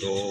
2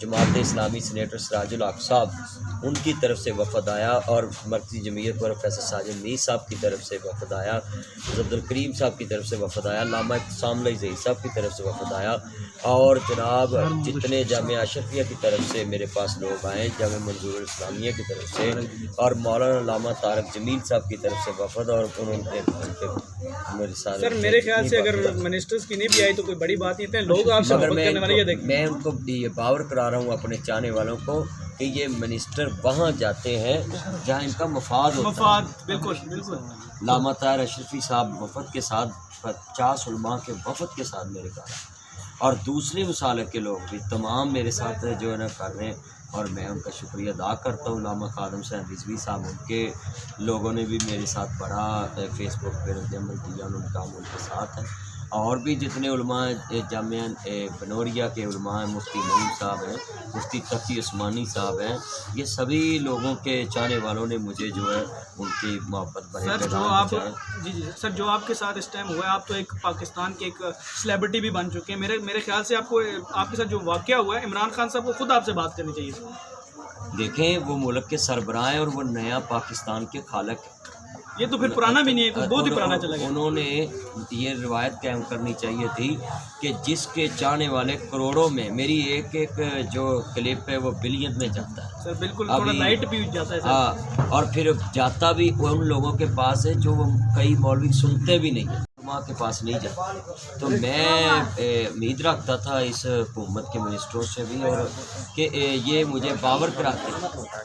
Jamaat Islami senator سراج الحق صاحب ان کی طرف سے وفد آیا، اور مرکزی جمعیت پروفیسر ساجد میر صاحب کی طرف سے وفد آیا، عبدالکریم صاحب کی طرف سے وفد آیا، علامہ اقتسام زئی صاحب کی طرف سے وفد آیا، اور جناب جتنے جامعہ اشرفیہ کی طرف سے میرے پاس لوگ آئے، جامعہ منظور الاسلامیہ کی طرف سے، اور مولانا علامہ طارق جمیل صاحب کی طرف سے وفد، اور انہوں نے سر میرے خیال سے اگر منسٹرز کی نہیں بھی آئی تو کوئی بڑی بات نہیں ہے، لوگ آپ سے محبت کرنے والے، یہ دیکھیں میں ان کو یہ باور کرا رہا ہوں اپنے چاہنے والوں کو کہ یہ منسٹر وہاں جاتے ہیں جہاں ان کا مفاد ہوتا ہے۔ مفاد، بالکل بالکل۔ علامہ طاہر اشرفی صاحب وفد کے ساتھ 50 علماء کے وفد کے ساتھ میرے گھر، اور دوسرے مسالک کے لوگ بھی تمام میرے ساتھ جو ہے نا کر رہے ہیں، اور میں ان کا شکریہ ادا کرتا ہوں۔ علامہ خادم صاحب رضوی صاحب، ان کے لوگوں نے بھی میرے ساتھ بڑا فیس بک پہ رد عمل دیا، ان کا ان کے ساتھ ہے، اور بھی جتنے علماء جامعہ بنوریا کے علماء ہیں، مفتی نعیم صاحب ہیں، مفتی تقی عثمانی صاحب ہیں، یہ سبھی لوگوں کے چاہنے والوں نے مجھے جو ہے ان کی محبت بھرے سر جو پیغام آپ پہنچائے۔ جی سر جو آپ کے ساتھ اس ٹائم ہوا ہے، آپ تو ایک پاکستان کے ایک سلیبریٹی بھی بن چکے ہیں، میرے خیال سے آپ کے ساتھ جو واقعہ ہوا ہے، عمران خان صاحب کو خود آپ سے بات کرنی چاہیے۔ دیکھیں وہ ملک کے سربراہ ہیں اور وہ نیا پاکستان کے خالق ہیں۔ یہ تو پھر پرانا بھی نہیں ہے، کچھ بہت ہی پرانا چلا گیا۔ انہوں نے یہ روایت قائم کرنی چاہیے تھی کہ جس کے چاہنے والے کروڑوں میں، میری ایک ایک جو کلپ ہے وہ بلین میں جاتا ہے سر بالکل، تھوڑا لائٹ بھی جاتا ہے سر۔ ہاں، اور پھر جاتا بھی ان لوگوں کے پاس ہے جو وہ کئی مولوی سنتے بھی نہیں ہیں، ماں کے پاس نہیں جاتا۔ تو میں امید رکھتا تھا اس حکومت کے منسٹروں سے بھی، اور کہ یہ مجھے باور کراتے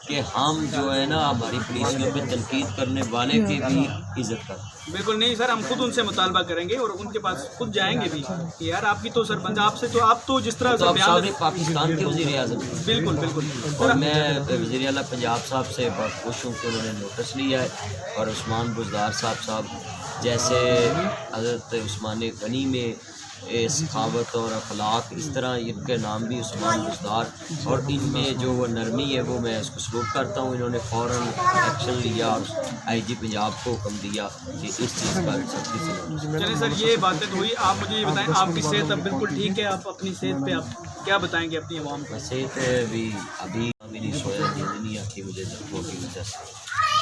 کہ ہم جو ہے نا ہماری پولیسوں پہ تنقید کرنے والے کی بھی عزت کرتے۔ بالکل نہیں سر، ہم خود ان سے مطالبہ کریں گے اور ان کے پاس خود جائیں گے بھی کہ یار آپ کی تو سر بندہ، آپ تو جس طرح تو آپ سارے پاکستان کے وزیر اعظم ہیں۔ بالکل بالکل۔ اور میں وزیر اعلیٰ پنجاب صاحب سے بہت خوش ہوں کہ انہوں نے نوٹس لیا ہے، اور عثمان بزدار صاحب جیسے حضرت عثمان غنی میں سخاوت اور اخلاق، اس طرح ان کے نام بھی عثمان بزدار، اور ان میں جو وہ نرمی ہے وہ میں اس کو سلوک کرتا ہوں۔ انہوں نے فوراً ایکشن لیا اور آئی جی پنجاب کو حکم دیا کہ اس چیز کا سختی سے۔ چلیں سر، یہ باتیں تو ہوئی، آپ مجھے یہ بتائیں آپ کی صحت اب بالکل ٹھیک ہے؟ آپ اپنی صحت پہ آپ کیا بتائیں گے اپنی عوام کو؟ صحت بھی ابھی نہیں سویا، نیند نہیں آتی مجھے زخموں کی وجہ سے۔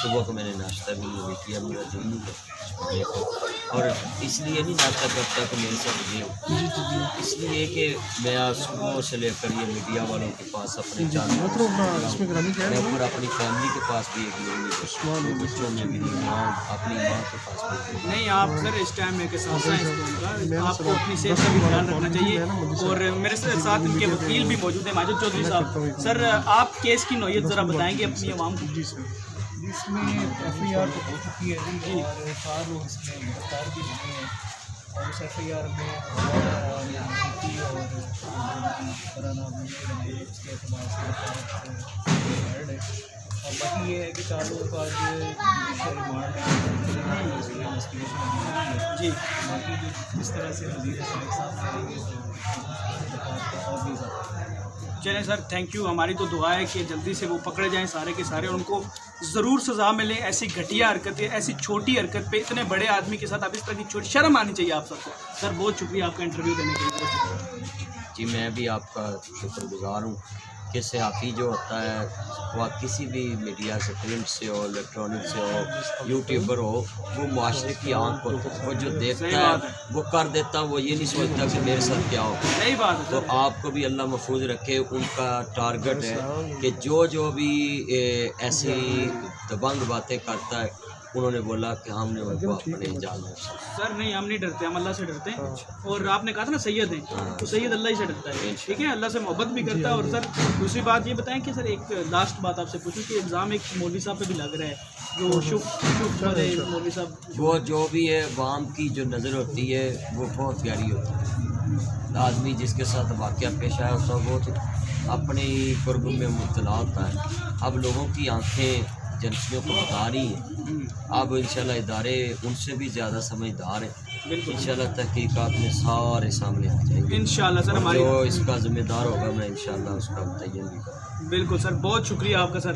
صبح کو میں نے ناشتہ بھی نہیں کیا، میرا دل نہیں ہے، اور اس لیے نہیں ناشتہ کرتا کہ میرے ساتھ یہ ہو، اس لیے کہ میں صبح سے لے کر یہ میڈیا والوں کے پاس اپنے میں اور اپنی فیملی کے پاس بھی ایک لوگ بچوں میں بھی ماں، اپنی ماں کے پاس بھی نہیں۔ آپ سر اس ٹائم میں کے ساتھ آپ کو اپنی صحت کا بھی خیال رکھنا چاہیے، اور میرے ساتھ ان کے وکیل بھی موجود ہیں، ماجد چودھری صاحب۔ سر آپ کیس کی نوعیت ذرا بتائیں گے اپنی عوام کو؟ جی سر، اس میں ایف آئی آر تو ہو چکی ہے جی، اور 4 لوگ اس میں گرفتار بھی ہوئے ہیں، اور اس ایف آئی آر میں اور اس کے اعتبار سے ہے، اور باقی یہ ہے کہ 4 لوگوں کا جو ریمانڈ جی، باقی جس طرح سے وزیر صاحب کریں گے تو اور بھی زیادہ۔ چلیں سر، تھینک یو۔ ہماری تو دعا ہے کہ جلدی سے وہ پکڑے جائیں سارے کے سارے، ان کو ضرور سزا ملے۔ ایسی گھٹیا حرکتیں، ایسی چھوٹی حرکت پہ اتنے بڑے آدمی کے ساتھ آپ اس طرح کی چھوٹی، شرم آنی چاہیے آپ سب کو۔ سر بہت شکریہ آپ کا انٹرویو دینے کے لیے۔ جی میں بھی آپ کا شکر گزار ہوں کہ صحافی جو ہوتا ہے وہ کسی بھی میڈیا سے، پرنٹ سے ہو، الیکٹرانک سے ہو، یوٹیوبر ہو، وہ معاشرے کی آنکھ ہوتا ہے، وہ جو دیکھتا ہے وہ کر دیتا، وہ یہ نہیں سوچتا کہ میرے ساتھ کیا ہو۔ صحیح بات ہے۔ تو آپ کو بھی اللہ محفوظ رکھے۔ ان کا ٹارگٹ ہے کہ جو بھی ایسی دبنگ باتیں کرتا ہے، انہوں نے بولا کہ ہم نے ان کو اپنے جال میں۔ سر نہیں، ہم نہیں ڈرتے، ہم اللہ سے ڈرتے ہیں، اور آپ نے کہا تھا نا سید ہیں، تو سید اللہ ہی سے ڈرتا ہے، ٹھیک ہے، اللہ سے محبت بھی کرتا ہے۔ اور سر دوسری بات یہ بتائیں کہ سر ایک لاسٹ بات آپ سے پوچھوں کہ الزام ایک مولوی صاحب پہ بھی لگ رہا ہے، جو شوف مولوی صاحب، وہ جو بھی ہے عوام کی جو نظر ہوتی ہے وہ بہت گہری ہوتی ہے۔ آدمی جس کے ساتھ واقعہ پیش آیا ہوتا ہے وہ اپنی قرب میں مبتلا ہوتا ہے۔ اب لوگوں کی آنکھیں ایجنسیوں کو بتا رہی ہیں، اب انشاءاللہ ادارے ان سے بھی زیادہ سمجھدار ہیں، انشاءاللہ تحقیقات میں سارے سامنے آ جائیں گے انشاءاللہ۔ سر ہماری جو اس کا ذمہ دار ہوگا میں انشاءاللہ اس کا متعین بھی کروں۔ بالکل سر، بہت شکریہ آپ کا سر۔